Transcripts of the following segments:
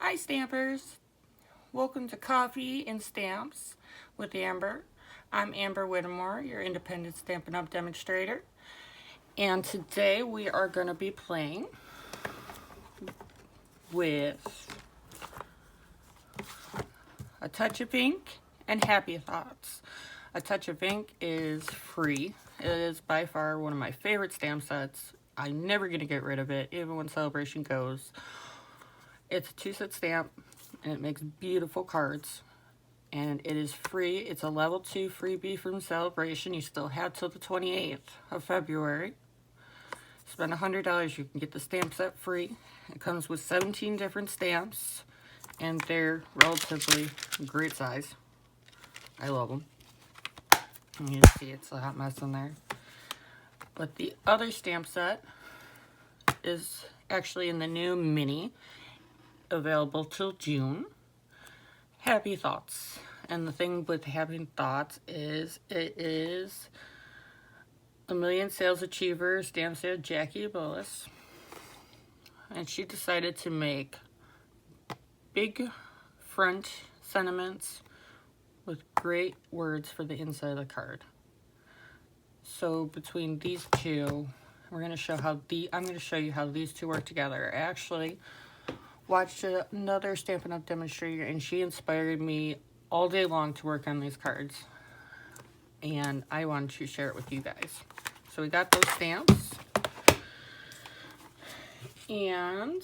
Hi Stampers! Welcome to Coffee and Stamps with Amber. I'm Amber Whittemore, your independent Stampin' Up! Demonstrator. And today we are going to be playing with A Touch of Ink and Happy Thoughts. A Touch of Ink is free. It is by far one of my favorite stamp sets. I'm never going to get rid of it, even when Celebration goes. It's a 2-set stamp, and it makes beautiful cards. And it is free. It's a level 2 freebie from Celebration. You still have till the 28th of February. Spend $100, you can get the stamp set free. It comes with 17 different stamps, and they're relatively great size. I love them. And you see it's a hot mess in there. But the other stamp set is actually in the new mini, available till June. Happy Thoughts. And the thing with Happy Thoughts is it is a million sales achiever stamp set Jackie Willis. And she decided to make big front sentiments with great words for the inside of the card. So between these two, we're going to show how I'm going to show you how these two work together. I actually watched another Stampin' Up! Demonstrator, and she inspired me all day long to work on these cards. And I wanted to share it with you guys. So we got those stamps. And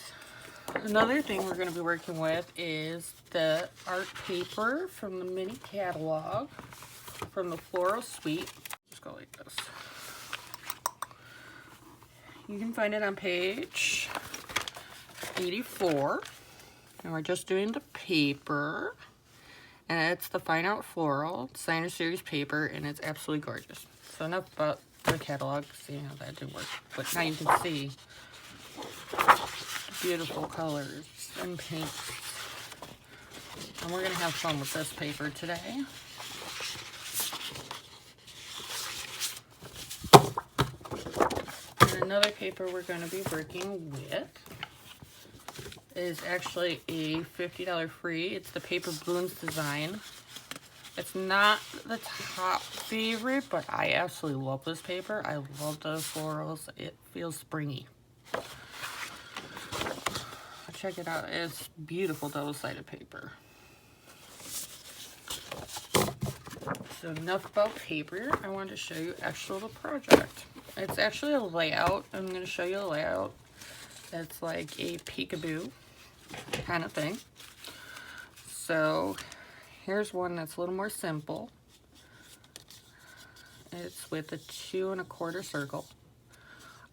another thing we're going to be working with is the art paper from the mini catalog from the Floral Suite. Just go like this. You can find it on page 84. And we're just doing the paper. And it's the Fine Art Floral Designer Series paper, and it's absolutely gorgeous. So enough about the catalog. See how that didn't work. But now you can see beautiful colors and paints. And we're going to have fun with this paper today. And another paper we're going to be working with is actually a $50 free. It's the Paper Balloons design. It's not the top favorite, but I absolutely love this paper. I love the florals. It feels springy. Check it out. It's beautiful double-sided paper. So enough about paper. I wanted to show you actually the project. It's actually a layout. I'm going to show you a layout. It's like a peekaboo kind of thing. So here's one that's a little more simple. It's with a 2 1/4 circle.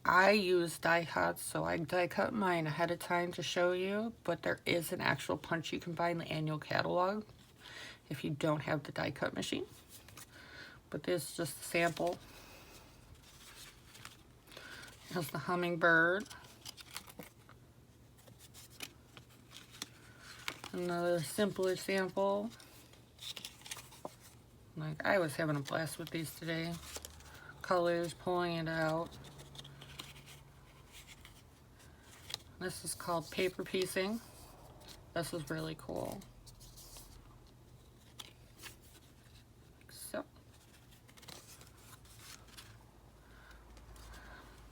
I use die cuts, so I die cut mine ahead of time to show you, but there is an actual punch you can buy in the annual catalog if you don't have the die cut machine. But this is just a sample. Here's the hummingbird. Another simpler sample. Like, I was having a blast with these today. Colors, pulling it out. This is called paper piecing. This is really cool. So,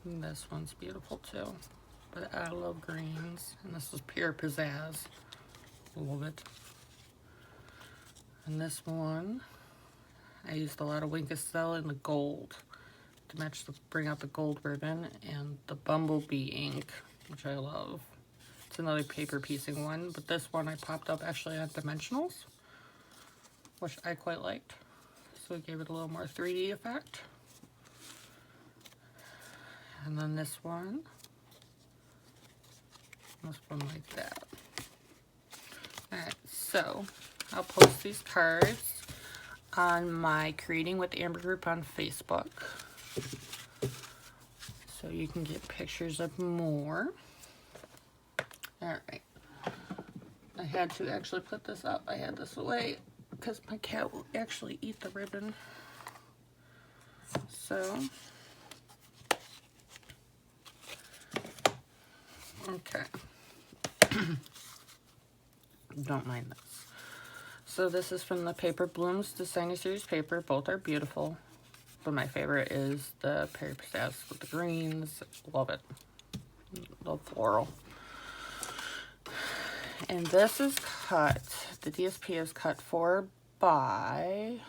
and this one's beautiful too. But I love greens. And this is pure pizzazz. Love it. And this one, I used a lot of Winkestell in the gold to match bring out the gold ribbon, and the bumblebee ink, which I love. It's another paper piecing one, but this one I popped up actually on dimensionals, which I quite liked. So it gave it a little more 3D effect. And then this one like that. Alright, so I'll post these cards on my Creating with Amber group on Facebook, so you can get pictures of more. Alright, I had to actually put this up. I had this away because my cat will actually eat the ribbon. So, okay. don't mind this. So this is from the Paper Blooms Designer Series paper. Both are beautiful, but my favorite is the Perry Pizzazz with the greens. Love it. Love floral. And this is cut, the DSP is cut 4 by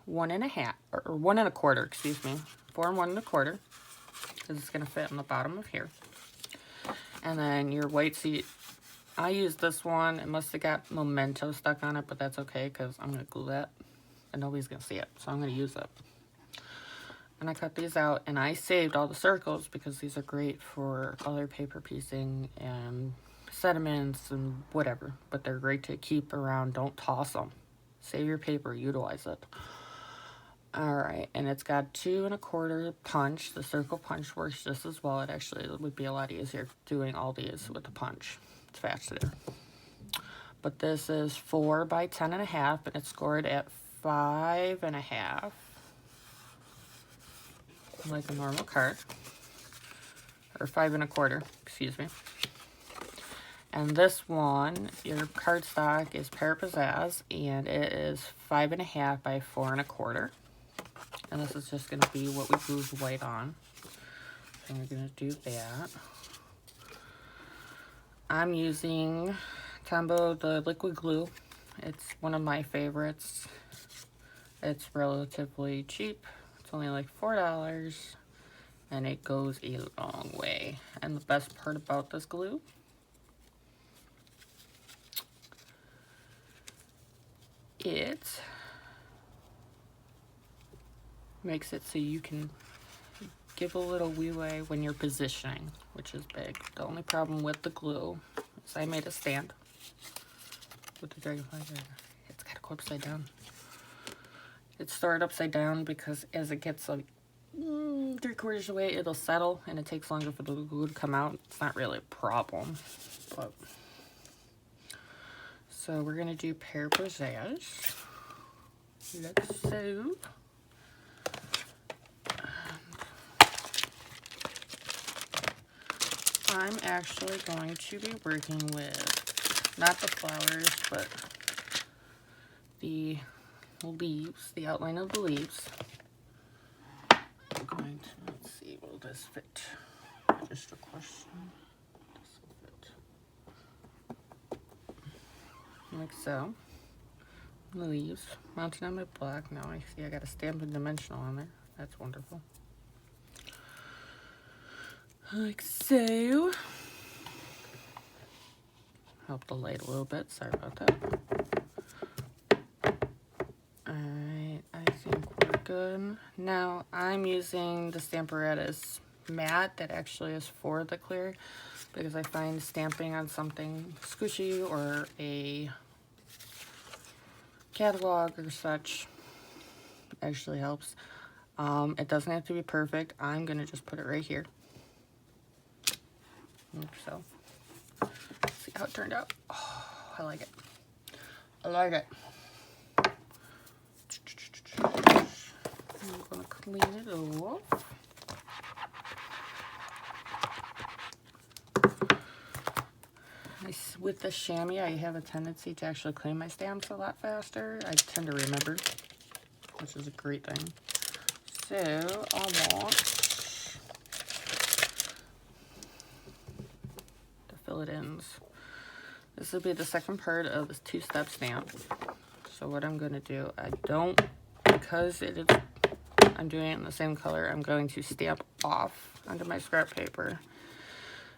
1.5, or 1 1/4, excuse me. 4 and 1 1/4, because it's going to fit on the bottom of here. And then your white seat, I used this one. It must have got Memento stuck on it, but that's okay, because I'm going to glue that, and nobody's going to see it, so I'm going to use it. And I cut these out, and I saved all the circles, because these are great for other paper piecing and sediments and whatever, but they're great to keep around. Don't toss them. Save your paper, utilize it. Alright, and it's got 2 1/4 punch. The circle punch works just as well. It actually would be a lot easier doing all these with the punch. It's faster. But this is 4 by 10.5, and it's scored at 5.5, like a normal card, or 5 1/4, excuse me. And this one, your cardstock is Perry Pizzazz, and it is 5.5 by 4 1/4. And this is just going to be what we glued white on. So we're going to do that. I'm using Tombow, the liquid glue. It's one of my favorites. It's relatively cheap. It's only like $4, and it goes a long way. And the best part about this glue, it makes it so you can give a little leeway when you're positioning, which is big. The only problem with the glue is I made a stand with the dragonfly. It's got to go upside down. It's stored upside down because as it gets like 3/4 of the way, it'll settle, and it takes longer for the glue to come out. It's not really a problem, but so we're gonna do Perry Pizzazz. Like so. I'm actually going to be working with not the flowers, but the leaves, the outline of the leaves. I'm going to, let's see, will this fit? Just a question. This will fit. Like so. The leaves mounted on my block. Now I see I got a Stampin dimensional on there. That's wonderful. Like so. Help the light a little bit. Sorry about that. Alright, I think we're good. Now I'm using the Stamparatus matte that actually is for the clear, because I find stamping on something squishy or a catalog or such actually helps. It doesn't have to be perfect. I'm gonna just put it right here. So, let's see how it turned out. Oh, I like it. I like it. I'm gonna clean it off. With the chamois, I have a tendency to actually clean my stamps a lot faster. I tend to remember, which is a great thing. So, I want the fillet ends. This will be the second part of this 2-step stamp. So what I'm going to do, because I'm doing it in the same color, I'm going to stamp off onto my scrap paper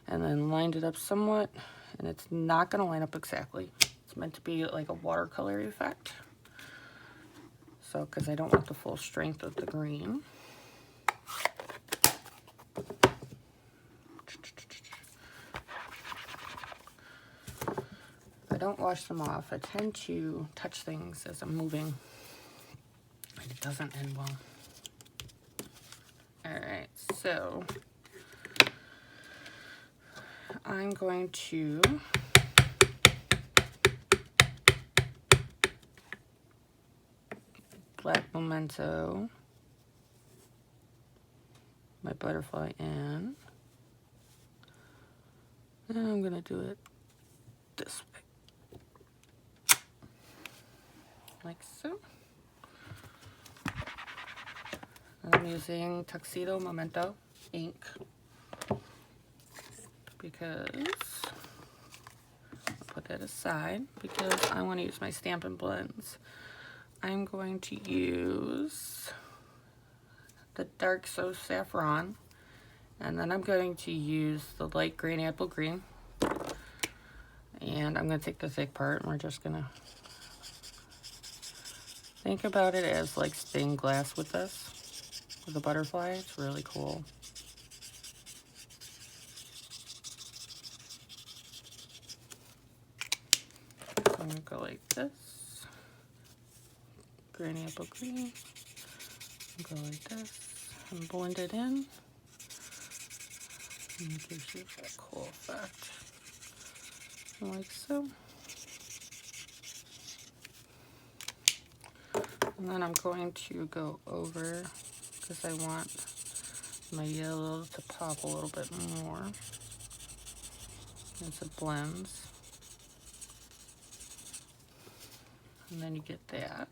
and then lined it up somewhat, and it's not going to line up exactly. It's meant to be like a watercolor effect. So, because I don't want the full strength of the green. If I don't wash them off, I tend to touch things as I'm moving, and it doesn't end well. Alright, so I'm going to black Memento my butterfly in, and I'm going to do it this way. like so. I'm using Tuxedo Memento ink because I'll put that aside because I want to use my Stampin' blends. I'm going to use the dark So Saffron, and then I'm going to use the light green apple green, and I'm going to take the thick part and we're just going to think about it as like stained glass with this, with a butterfly. It's really cool. I'm going to go like this, green apple green, go like this, and blend it in. And it gives you that cool effect, like so. And then I'm going to go over, because I want my yellow to pop a little bit more as it blends. And then you get that.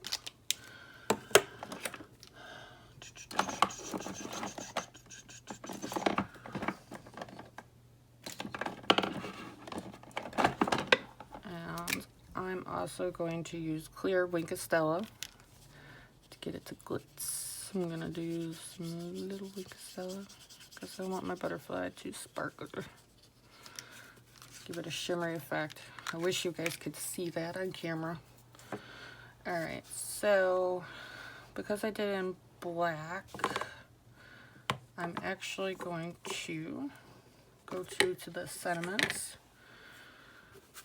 And I'm also going to use clear Wink of Stella to get it to glitz. I'm going to do some little Wink of Stella because I want my butterfly to sparkle. Give it a shimmery effect. I wish you guys could see that on camera. Alright, so because I did it in black, I'm actually going to go to the sentiments.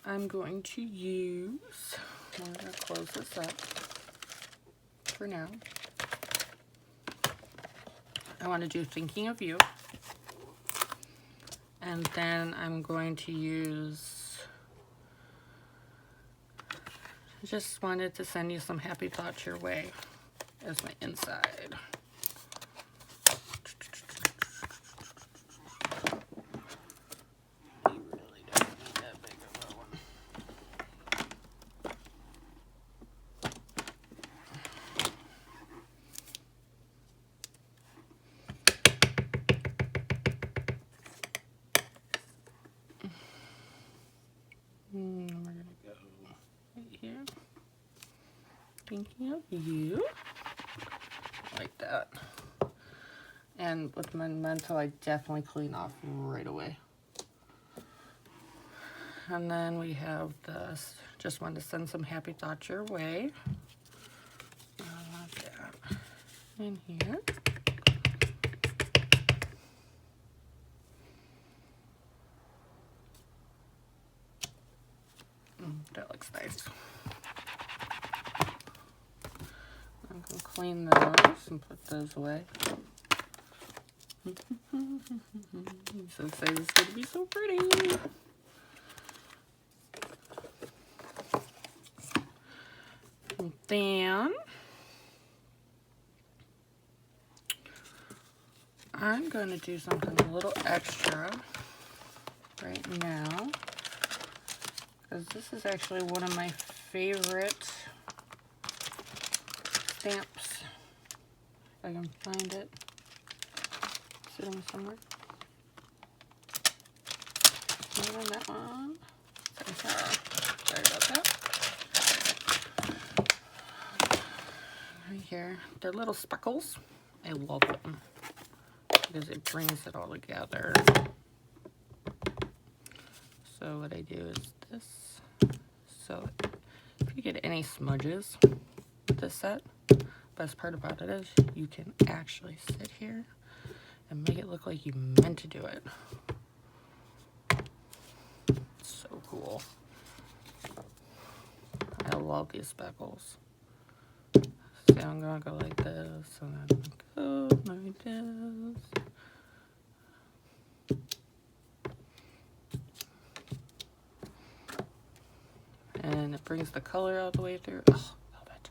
I'm going to use, I'm going to close this up for now. I want to do Thinking of You. And then I'm going to use, I just wanted to send you some happy thoughts your way as my inside. You really don't need that big of a one. We're gonna go right here. Thinking of you. Like that. And with my Memento, I definitely clean off right away. And then we have this, just wanted to send some happy thoughts your way. I want that in here. That looks nice. I'm going to clean those and put those away. I'm so excited, it's going to be so pretty. And then I'm going to do something a little extra right now, because this is actually one of my favorite stamps. If I can find it. Sitting somewhere. Maybe on that one. Sorry about that. Right here. They're little speckles. I love them because it brings it all together. So what I do is this. So if you get any smudges with this set, best part about it is you can actually sit here and make it look like you meant to do it. It's so cool. I love these speckles. So I'm gonna go like this, and I'm gonna go like this. And it brings the color all the way through. Oh, love it.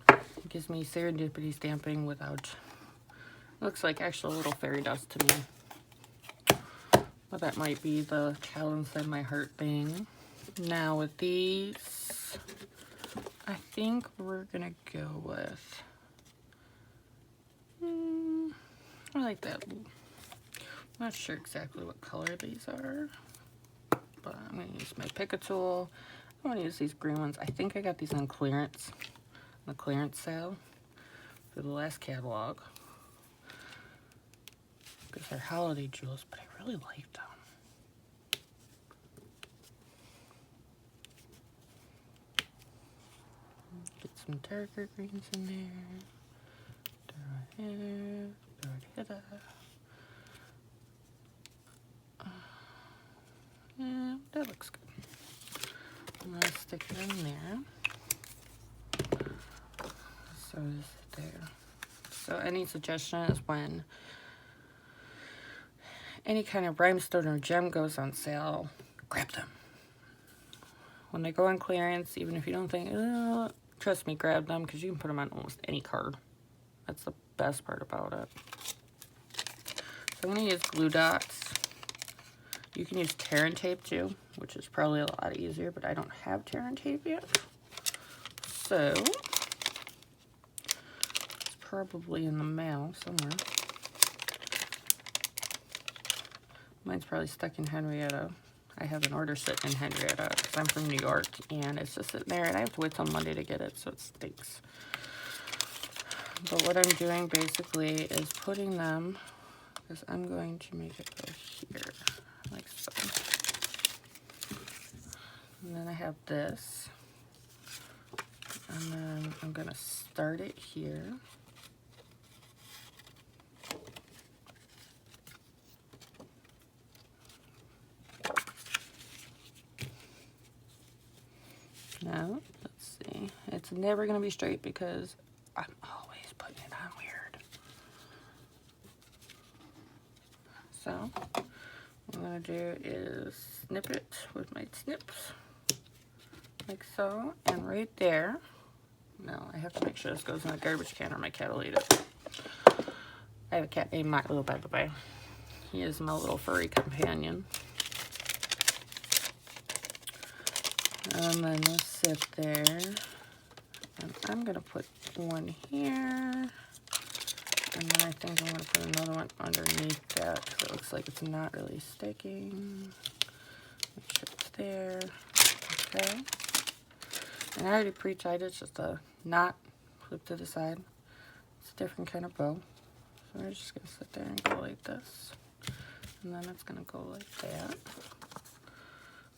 It gives me serendipity stamping without, looks like actual little fairy dust to me. Well, that might be the child inside my heart thing. Now with these, I think we're gonna go with, I like that. I'm not sure exactly what color these are, but I'm gonna use my pick a tool. I want to use these green ones. I think I got these on clearance, on the clearance sale for the last catalog. Because they're holiday jewels, but I really like them. Get some darker greens in there. Throw it here, throw it here. Yeah, that looks good. I'm gonna stick it in there. So is it there? So any suggestion is when any kind of rhinestone or gem goes on sale, grab them. When they go on clearance, even if you don't think, trust me, grab them because you can put them on almost any card. That's the best part about it. So I'm going to use glue dots. You can use tear and tape too, which is probably a lot easier, but I don't have tear and tape yet. So it's probably in the mail somewhere. Mine's probably stuck in Henrietta. I have an order sitting in Henrietta because I'm from New York, and it's just sitting there, and I have to wait till Monday to get it, so it stinks. But what I'm doing basically is putting them, because I'm going to make it go here, like so. And then I have this, and then I'm going to start it here. Now, let's see. It's never going to be straight because I'm always putting it on weird. So, what I'm going to do is snip it with my snips, like so, and right there. Now, I have to make sure this goes in the garbage can or my cat will eat it. I have a cat named Milo, by the way. He is my little furry companion. And then this sit there. And I'm going to put one here. And then I think I'm going to put another one underneath that because it looks like it's not really sticking. Make sure it's there. Okay. And I already pre-tied it. It's just a knot flip to the side. It's a different kind of bow. So we're just going to sit there and go like this. And then it's going to go like that.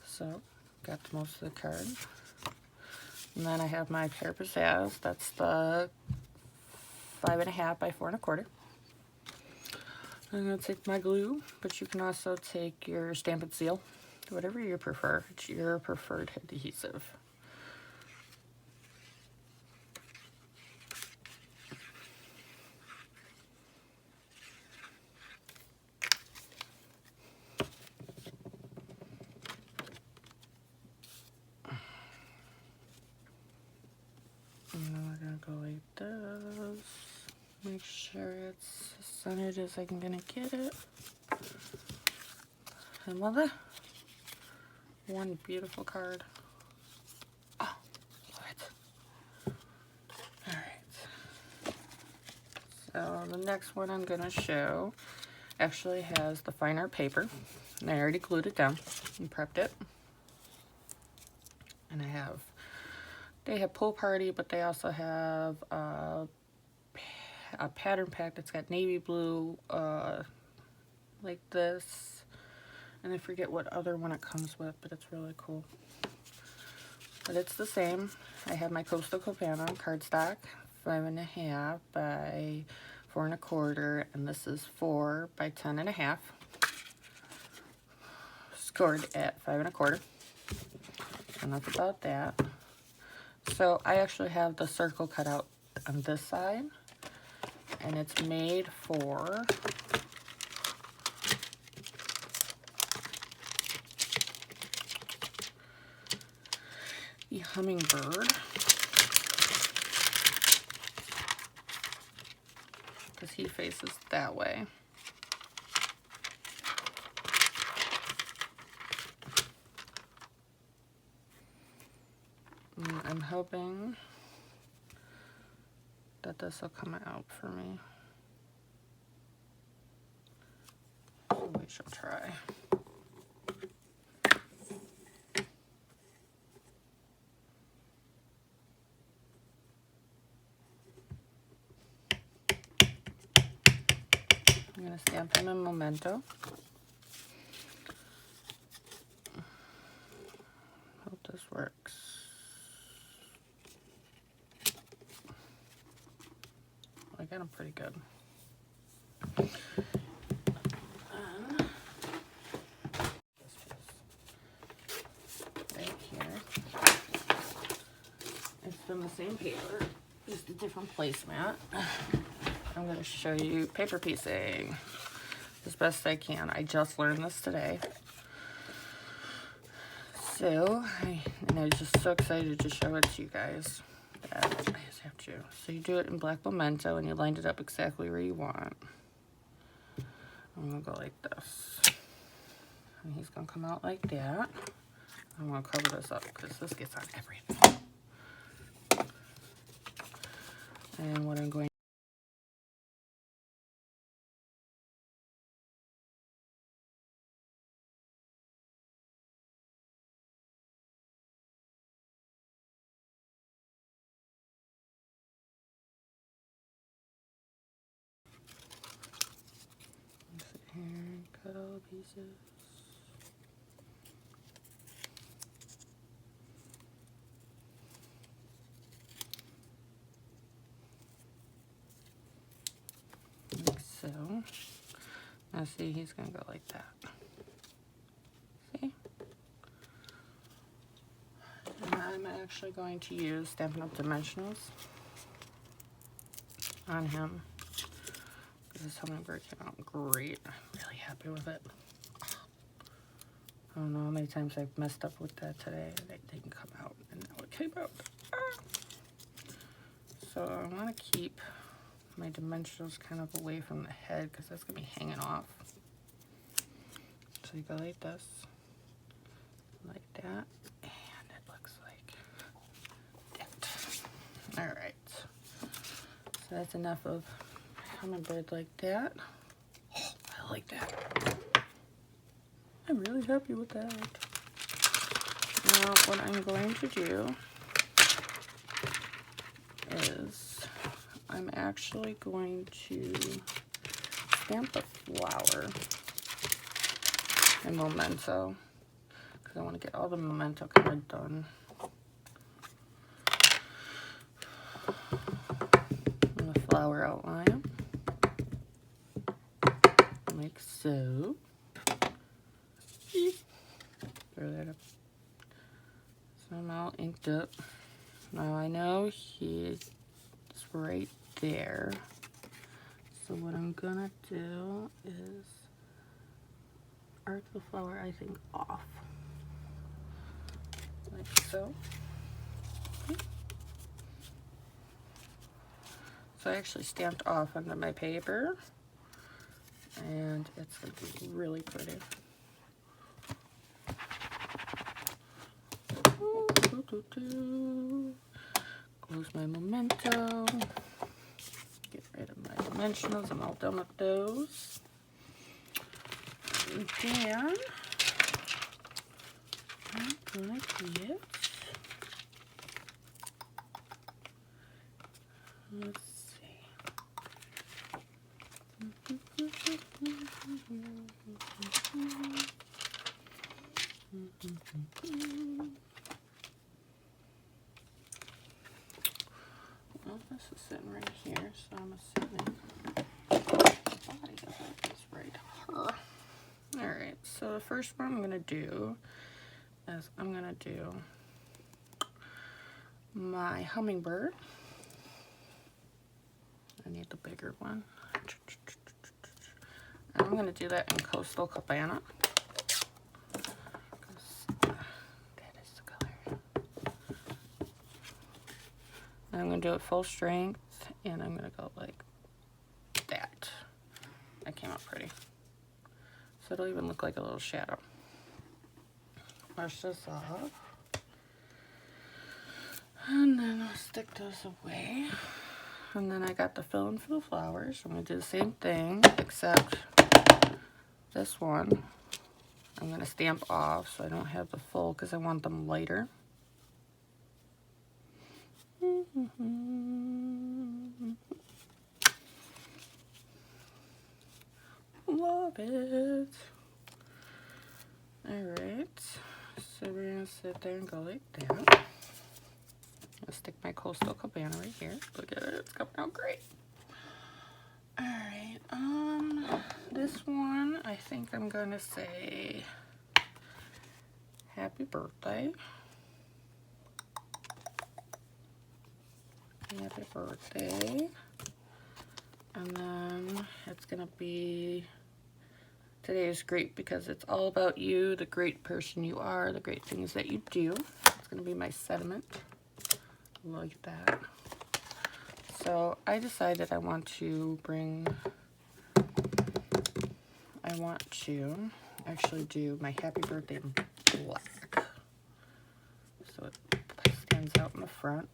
So, got most of the card. And then I have my pair pizzazz. That's the 5.5 by 4 1/4. I'm going to take my glue, but you can also take your Stampin' Seal, whatever you prefer. It's your preferred adhesive. And then we're going to go like this. Make sure it's as centered as I'm going to get it. And voila. One beautiful card. Oh, love it. Alright. So the next one I'm going to show actually has the fine art paper. And I already glued it down and prepped it. And they have Pool Party, but they also have a pattern pack that's got navy blue, like this. And I forget what other one it comes with, but it's really cool. But it's the same. I have my Coastal Cabana cardstock, 5.5 by 4 1/4, and this is 4 by 10.5. Scored at 5 1/4. And that's about that. So I actually have the circle cut out on this side, and it's made for the hummingbird, because he faces that way. I'm hoping that this will come out for me. So we shall try. I'm going to stamp him in Memento. Hope this works. I got him pretty good. Right here. It's from the same paper, just a different placemat. I'm going to show you paper piecing as best I can. I just learned this today. So, I was just so excited to show it to you guys that I just have to. So you do it in black Memento and you lined it up exactly where you want. I'm going to go like this. And he's going to come out like that. I'm going to cover this up because this gets on everything. And what I'm going here and cut all the pieces. Like so. Now see, he's going to go like that. See? And I'm actually going to use Stampin' Up! Dimensionals on him. This hummingbird came out great. I'm really happy with it. I don't know how many times I've messed up with that today and it didn't come out, and now it came out. So I want to keep my dimensionals kind of away from the head because that's going to be hanging off. So you go like this, like that, and it looks like that. All right. So that's enough of hummingbird like that. Oh, I like that. I'm really happy with that. Now what I'm going to do is I'm actually going to stamp a flower in Memento because I want to get all the Memento kind of done. And the flower outline, like so. Throw that up. So I'm all inked up. Now I know he's right there. So what I'm gonna do is arc the flower, I think, off. Like so. So I actually stamped off onto my paper. And it's gonna be really pretty. Close my Memento. Get rid of my dimensionals. I'm all done with those. And then I'm gonna get, let's see. Well, this is sitting right here, so I'm assuming the body of it is right here. Alright, so the first one I'm going to do is I'm going to do my hummingbird. I need the bigger one. And I'm going to do that in Coastal Cabana. That is the color. And I'm going to do it full strength, and I'm going to go like that. That came out pretty. So it'll even look like a little shadow. Wash this off. And then I'll stick those away. And then I got the fill-in for the flowers. I'm going to do the same thing, except this one I'm going to stamp off so I don't have the full because I want them lighter. Love it. Alright, so we're going to sit there and go like that. I'll stick my Coastal Cabana right here. Look at it, it's coming out great. Alright, this one, I think I'm going to say happy birthday. Happy birthday. And then it's going to be, today is great because it's all about you, the great person you are, the great things that you do. It's going to be my sentiment. Like that. So I decided I want to actually do my happy birthday in black. So it stands out in the front.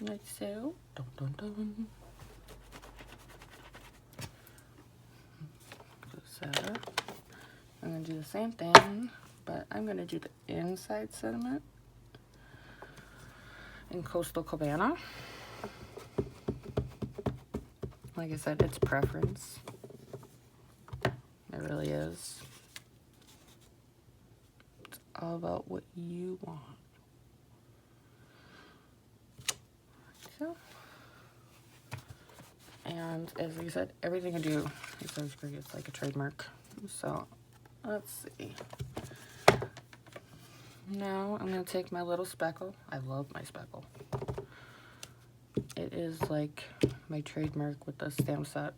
Like so. Dun, dun, dun. So I'm going to do the same thing, but I'm going to do the inside sentiment in Coastal Cabana. Like I said, it's preference. It really is. It's all about what you want. So, and as I said, everything I do is always great. It's like a trademark. So, let's see. Now I'm going to take my little speckle. I love my speckle. It is like my trademark with the stamp set.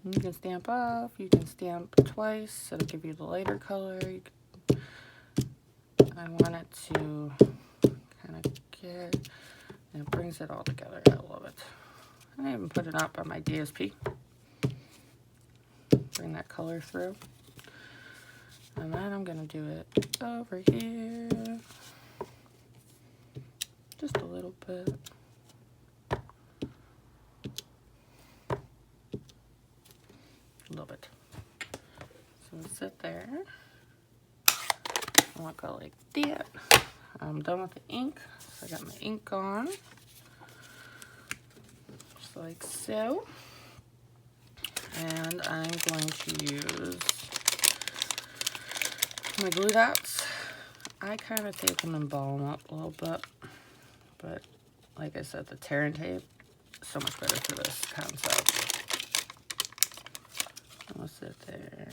You can stamp off, you can stamp twice, it'll give you the lighter color. I want it to kind of get, and it brings it all together. I love it. I even put it up on my DSP. Bring that color through. And then I'm going to do it over here. Just a little bit. Love it. So we'll sit there. I want to go like that. I'm done with the ink. So I got my ink on. Just like so. And I'm going to use my glue dots. I kind of take them and ball them up a little bit. But like I said, the tear and tape is so much better for this concept. I'll sit there.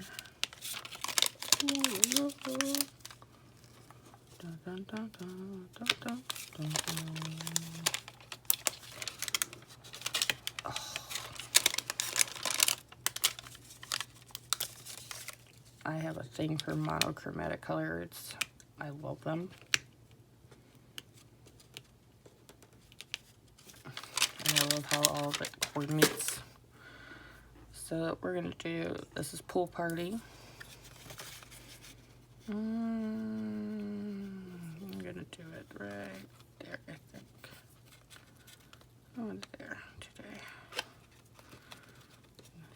Dun, dun, dun, dun, dun, dun, dun, dun. Oh. I have a thing for monochromatic colors. I love them. And I love how all of it coordinates. So we're going to do, this is Pool Party. I'm going to do it right there, I think. Oh, it's there today.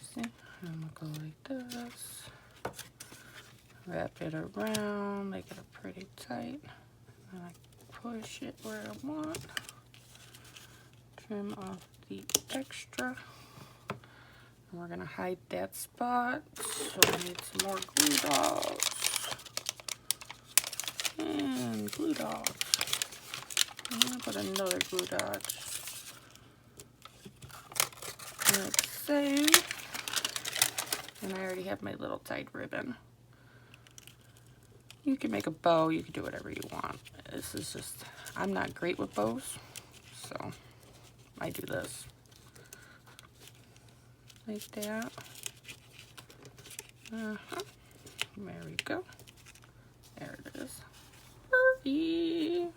See, I'm going to go like this. Wrap it around, make it a pretty tight. And I push it where I want. Trim off the extra. And we're gonna hide that spot. So I need some more glue dots. And glue dots. I'm gonna put another glue dot. Like so. And I already have my little tight ribbon. You can make a bow, you can do whatever you want. This is just, I'm not great with bows, so I do this. Like that. There we go. There it is. Perfect.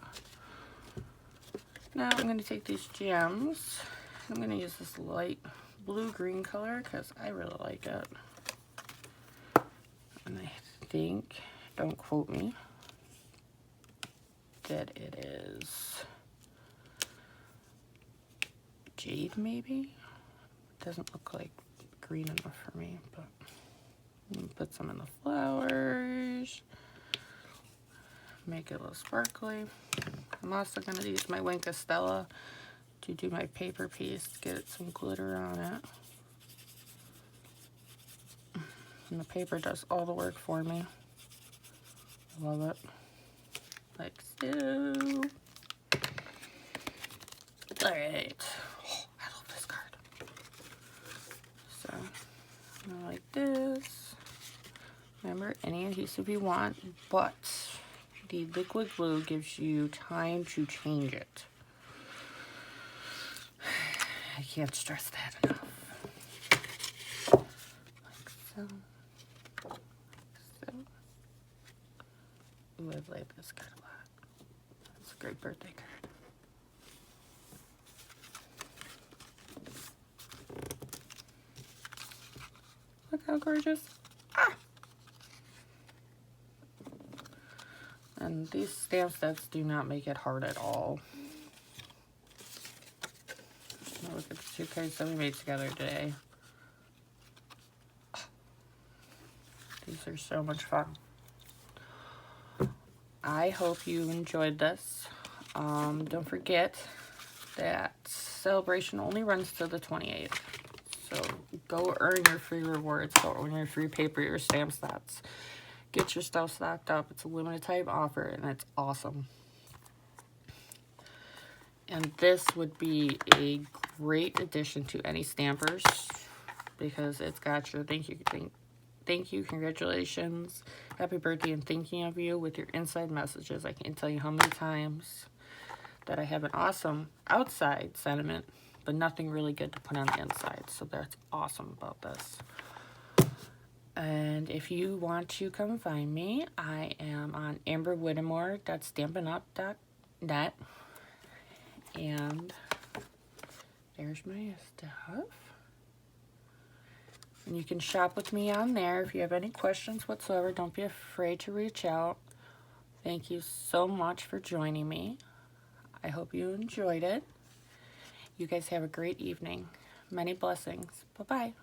Now I'm going to take these gems. I'm going to use this light blue-green color because I really like it. think, don't quote me, that it is jade maybe? Doesn't look like green enough for me, but I'm gonna put some in the flowers. Make it a little sparkly. I'm also going to use my Wink Stella to do my paper piece, get some glitter on it. And the paper does all the work for me. I love it. Like so. Alright. Oh, I love this card. So, like this. Remember, any adhesive you want, but the liquid glue gives you time to change it. I can't stress that enough. Like so. Like so. Ooh, I like this card a lot. It's a great birthday card. Look how gorgeous. Ah! And these stamp sets do not make it hard at all. Look at the two cards that we made together today. These are so much fun. I hope you enjoyed this. Don't forget that celebration only runs to the 28th. So go earn your free rewards. Go earn your free paper, your stamp sets. Get your stuff stocked up. It's a limited time offer and it's awesome. And this would be a great addition to any stampers because it's got your thank you, congratulations, happy birthday, and thinking of you with your inside messages. I can't tell you how many times that I have an awesome outside sentiment, but nothing really good to put on the inside. So that's awesome about this. And if you want to come find me, I am on amberwhittemore.stampinup.net. And there's my stuff. And you can shop with me on there. If you have any questions whatsoever, don't be afraid to reach out. Thank you so much for joining me. I hope you enjoyed it. You guys have a great evening. Many blessings. Bye-bye.